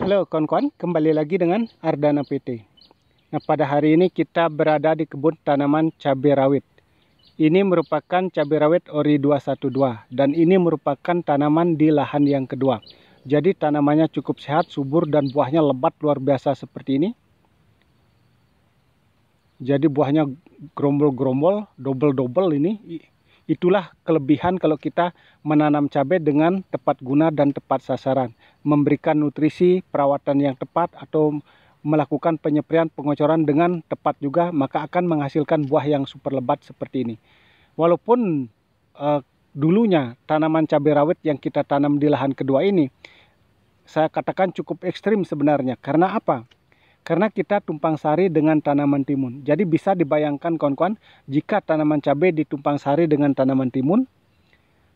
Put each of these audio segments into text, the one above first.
Halo kawan-kawan, kembali lagi dengan Ardana PT. Nah, pada hari ini kita berada di kebun tanaman cabai rawit. Ini merupakan cabai rawit ori 212 dan ini merupakan tanaman di lahan yang kedua. Jadi tanamannya cukup sehat, subur dan buahnya lebat luar biasa seperti ini. Jadi buahnya gerombol-gerombol, double-double ini. Itulah kelebihan kalau kita menanam cabai dengan tepat guna dan tepat sasaran. Memberikan nutrisi, perawatan yang tepat, atau melakukan penyepraian pengocoran dengan tepat juga, maka akan menghasilkan buah yang super lebat seperti ini. Walaupun dulunya tanaman cabai rawit yang kita tanam di lahan kedua ini, saya katakan cukup ekstrim sebenarnya. Karena apa? Karena kita tumpang sari dengan tanaman timun. Jadi bisa dibayangkan kawan-kawan, jika tanaman cabai ditumpang sari dengan tanaman timun,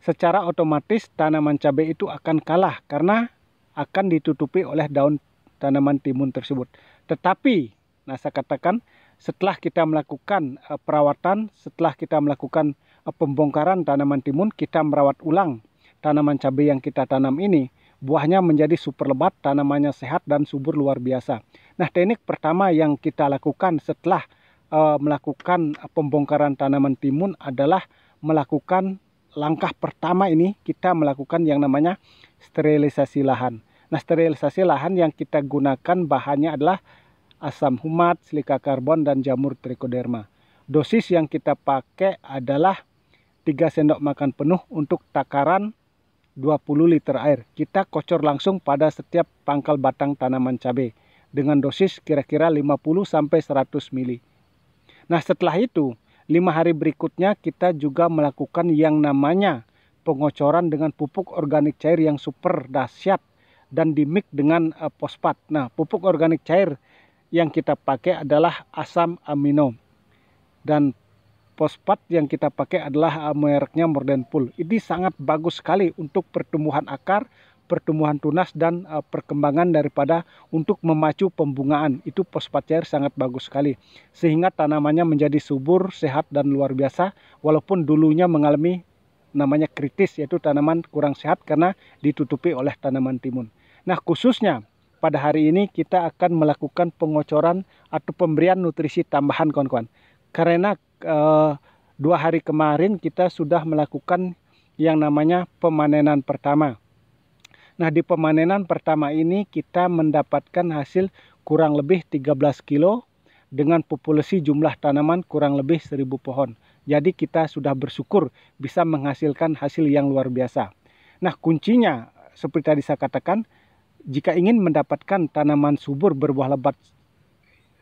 secara otomatis tanaman cabai itu akan kalah karena akan ditutupi oleh daun tanaman timun tersebut. Tetapi, saya katakan setelah kita melakukan perawatan, setelah kita melakukan pembongkaran tanaman timun, kita merawat ulang tanaman cabai yang kita tanam ini, buahnya menjadi super lebat, tanamannya sehat dan subur luar biasa. Nah, teknik pertama yang kita lakukan setelah melakukan pembongkaran tanaman timun adalah melakukan langkah pertama ini, kita melakukan yang namanya sterilisasi lahan. Nah, sterilisasi lahan yang kita gunakan bahannya adalah asam humat, silika karbon, dan jamur trichoderma. Dosis yang kita pakai adalah 3 sendok makan penuh untuk takaran 20 liter air. Kita kocor langsung pada setiap pangkal batang tanaman cabai dengan dosis kira-kira 50-100 ml. Nah, setelah itu 5 hari berikutnya kita juga melakukan yang namanya pengocoran dengan pupuk organik cair yang super dahsyat dan dimix dengan fosfat. Nah, pupuk organik cair yang kita pakai adalah asam amino dan fosfat yang kita pakai adalah mereknya Mordenpool. Ini sangat bagus sekali untuk pertumbuhan akar, pertumbuhan tunas, dan perkembangan daripada untuk memacu pembungaan. Itu fosfat cair sangat bagus sekali. Sehingga tanamannya menjadi subur, sehat, dan luar biasa. Walaupun dulunya mengalami namanya kritis, yaitu tanaman kurang sehat karena ditutupi oleh tanaman timun. Nah, khususnya pada hari ini kita akan melakukan pengocoran atau pemberian nutrisi tambahan kawan-kawan. Karena 2 hari kemarin kita sudah melakukan yang namanya pemanenan pertama. Nah, di pemanenan pertama ini kita mendapatkan hasil kurang lebih 13 kilo dengan populasi jumlah tanaman kurang lebih 1000 pohon. Jadi kita sudah bersyukur bisa menghasilkan hasil yang luar biasa. Nah, kuncinya seperti tadi saya katakan, jika ingin mendapatkan tanaman subur berbuah lebat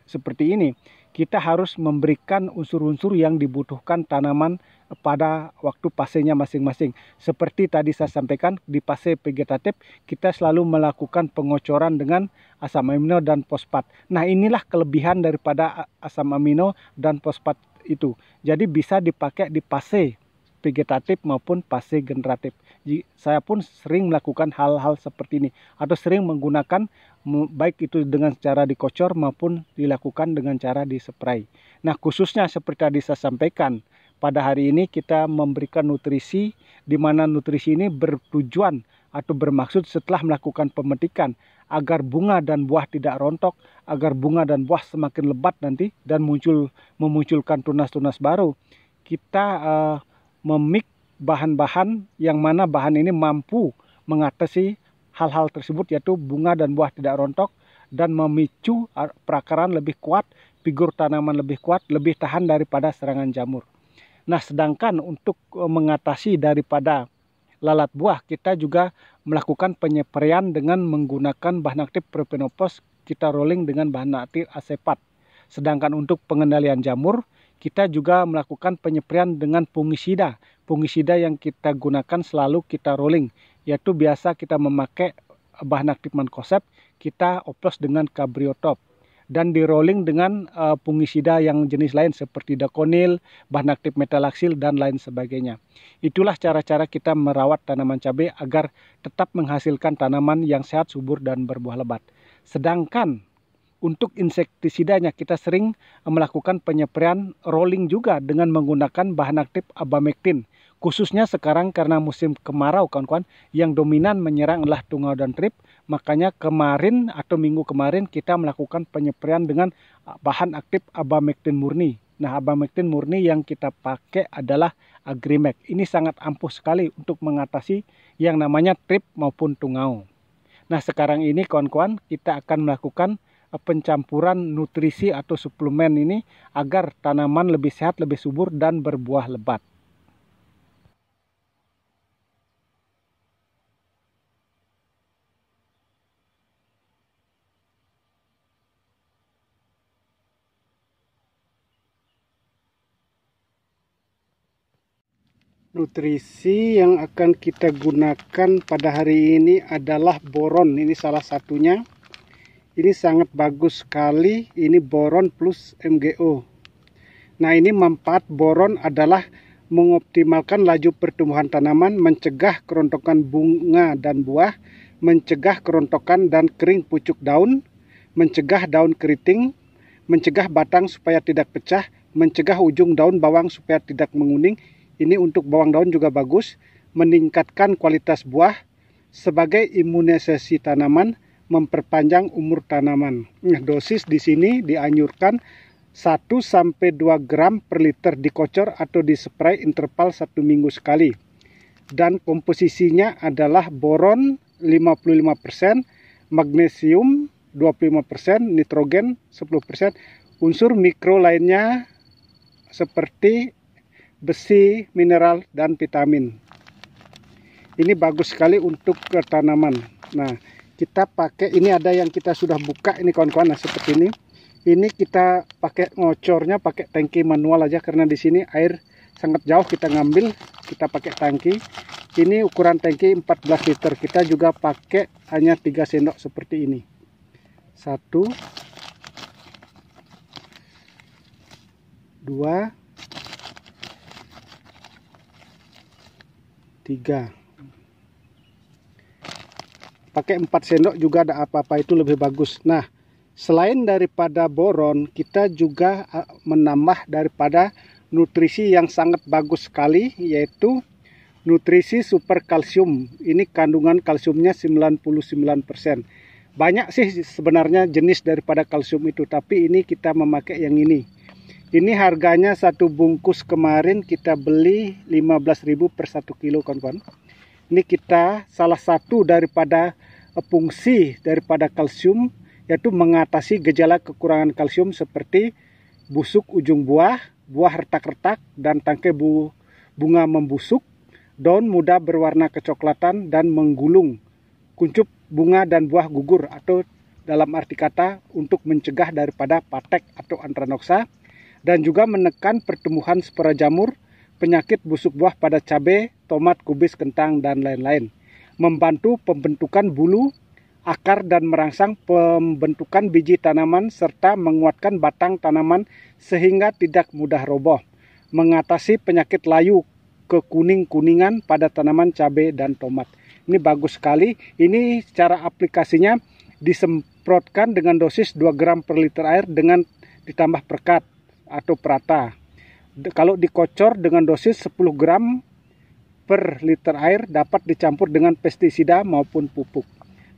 seperti ini, kita harus memberikan unsur-unsur yang dibutuhkan tanaman pada waktu pasenya masing-masing. Seperti tadi saya sampaikan, di fase vegetatif kita selalu melakukan pengocoran dengan asam amino dan fosfat. Nah, inilah kelebihan daripada asam amino dan fosfat itu. Jadi bisa dipakai di fase vegetatif maupun fase generatif. Saya pun sering melakukan hal-hal seperti ini atau sering menggunakan baik itu dengan cara dikocor maupun dilakukan dengan cara dispray. Nah, khususnya seperti tadi saya sampaikan, pada hari ini kita memberikan nutrisi, di mana nutrisi ini bertujuan atau bermaksud setelah melakukan pemetikan agar bunga dan buah tidak rontok, agar bunga dan buah semakin lebat nanti dan memunculkan tunas-tunas baru. Kita memix bahan-bahan yang mana bahan ini mampu mengatasi hal-hal tersebut, yaitu bunga dan buah tidak rontok dan memicu perakaran lebih kuat, figur tanaman lebih kuat, lebih tahan daripada serangan jamur. Nah, sedangkan untuk mengatasi daripada lalat buah, kita juga melakukan penyepraian dengan menggunakan bahan aktif Propinephos, kita rolling dengan bahan aktif asepat. Sedangkan untuk pengendalian jamur, kita juga melakukan penyepraian dengan fungisida. Fungisida yang kita gunakan selalu kita rolling, yaitu biasa kita memakai bahan aktif Mancozeb, kita oplos dengan Cabriotop. Dan di rolling dengan fungisida yang jenis lain seperti Daconil, bahan aktif Metalaxyl, dan lain sebagainya. Itulah cara-cara kita merawat tanaman cabai agar tetap menghasilkan tanaman yang sehat, subur, dan berbuah lebat. Sedangkan untuk insektisidanya kita sering melakukan penyepraian rolling juga dengan menggunakan bahan aktif Abamectin. Khususnya sekarang karena musim kemarau kawan-kawan, yang dominan menyerang adalah tungau dan trip. Makanya kemarin atau minggu kemarin kita melakukan penyempraian dengan bahan aktif abamectin murni. Nah, abamectin murni yang kita pakai adalah Agrimax. Ini sangat ampuh sekali untuk mengatasi yang namanya trip maupun tungau. Nah, sekarang ini kawan-kawan kita akan melakukan pencampuran nutrisi atau suplemen ini agar tanaman lebih sehat, lebih subur dan berbuah lebat. Nutrisi yang akan kita gunakan pada hari ini adalah boron. Ini salah satunya. Ini sangat bagus sekali. Ini boron plus MgO. Nah, ini manfaat boron adalah mengoptimalkan laju pertumbuhan tanaman, mencegah kerontokan bunga dan buah, mencegah kerontokan dan kering pucuk daun, mencegah daun keriting, mencegah batang supaya tidak pecah, mencegah ujung daun bawang supaya tidak menguning. Ini untuk bawang daun juga bagus, meningkatkan kualitas buah, sebagai imunisasi tanaman, memperpanjang umur tanaman. Nah, dosis di sini dianjurkan 1-2 gram per liter dikocor atau dispray interval 1 minggu sekali. Dan komposisinya adalah boron 55%, magnesium 25%, nitrogen 10%, unsur mikro lainnya seperti besi, mineral, dan vitamin. Ini bagus sekali untuk ke tanaman. Nah, kita pakai, ini ada yang kita sudah buka ini kawan-kawan, nah seperti ini. Ini kita pakai ngocornya pakai tangki manual aja karena di sini air sangat jauh kita ngambil, kita pakai tangki. Ini ukuran tangki 14 liter. Kita juga pakai hanya 3 sendok seperti ini. 1 2 3. Pakai 4 sendok juga ada apa-apa, itu lebih bagus. Nah, selain daripada boron, kita juga menambah daripada nutrisi yang sangat bagus sekali, yaitu nutrisi super kalsium. Ini kandungan kalsiumnya 99%. Banyak sih sebenarnya jenis daripada kalsium itu, tapi ini kita memakai yang ini. Ini harganya satu bungkus kemarin kita beli 15.000 per 1 kilo kawan-kawan. Ini kita salah satu daripada fungsi daripada kalsium, yaitu mengatasi gejala kekurangan kalsium seperti busuk ujung buah, buah retak-retak dan tangkai bunga membusuk, daun mudah berwarna kecoklatan dan menggulung, kuncup bunga dan buah gugur, atau dalam arti kata untuk mencegah daripada patek atau antranoksa, dan juga menekan pertumbuhan spora jamur, penyakit busuk buah pada cabai, tomat, kubis, kentang, dan lain-lain. Membantu pembentukan bulu, akar, dan merangsang pembentukan biji tanaman, serta menguatkan batang tanaman sehingga tidak mudah roboh. Mengatasi penyakit layu kekuning-kuningan pada tanaman cabai dan tomat. Ini bagus sekali. Ini cara aplikasinya disemprotkan dengan dosis 2 gram per liter air dengan ditambah perkat atau perata. Kalau dikocor dengan dosis 10 gram per liter air dapat dicampur dengan pestisida maupun pupuk.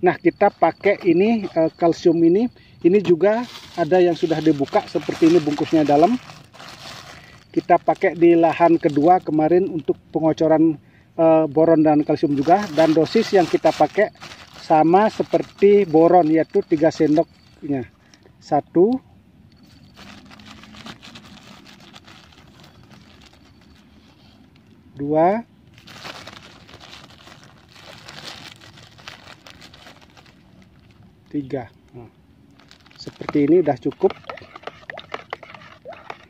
Nah, kita pakai ini kalsium ini juga ada yang sudah dibuka seperti ini bungkusnya dalam. Kita pakai di lahan kedua kemarin untuk pengocoran boron dan kalsium juga, dan dosis yang kita pakai sama seperti boron, yaitu 3 sendoknya. 1 2 3. Nah, seperti ini udah cukup.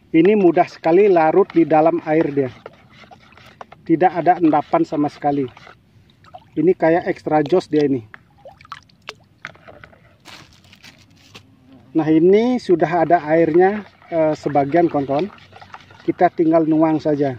Ini mudah sekali larut di dalam air dia. Tidak ada endapan sama sekali. Ini kayak extra jos dia ini. Nah, ini sudah ada airnya sebagian kawan-kawan. Kita tinggal nuang saja.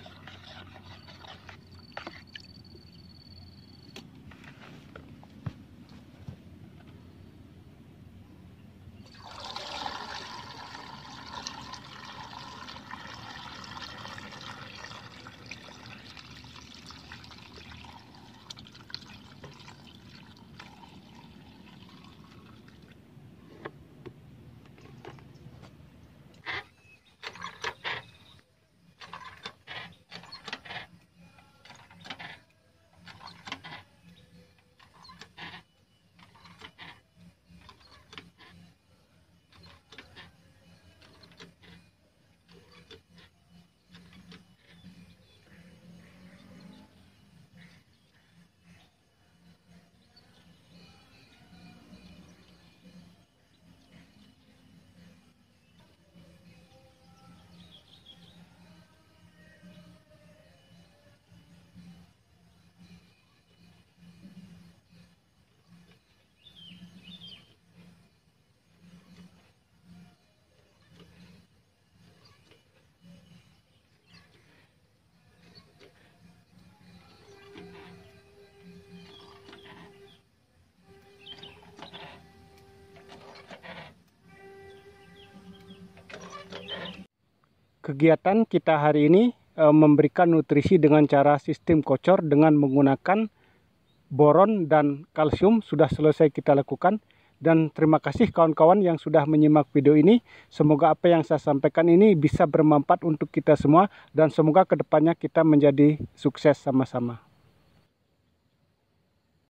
Kegiatan kita hari ini memberikan nutrisi dengan cara sistem kocor dengan menggunakan boron dan kalsium sudah selesai kita lakukan. Dan terima kasih kawan-kawan yang sudah menyimak video ini. Semoga apa yang saya sampaikan ini bisa bermanfaat untuk kita semua dan semoga kedepannya kita menjadi sukses sama-sama.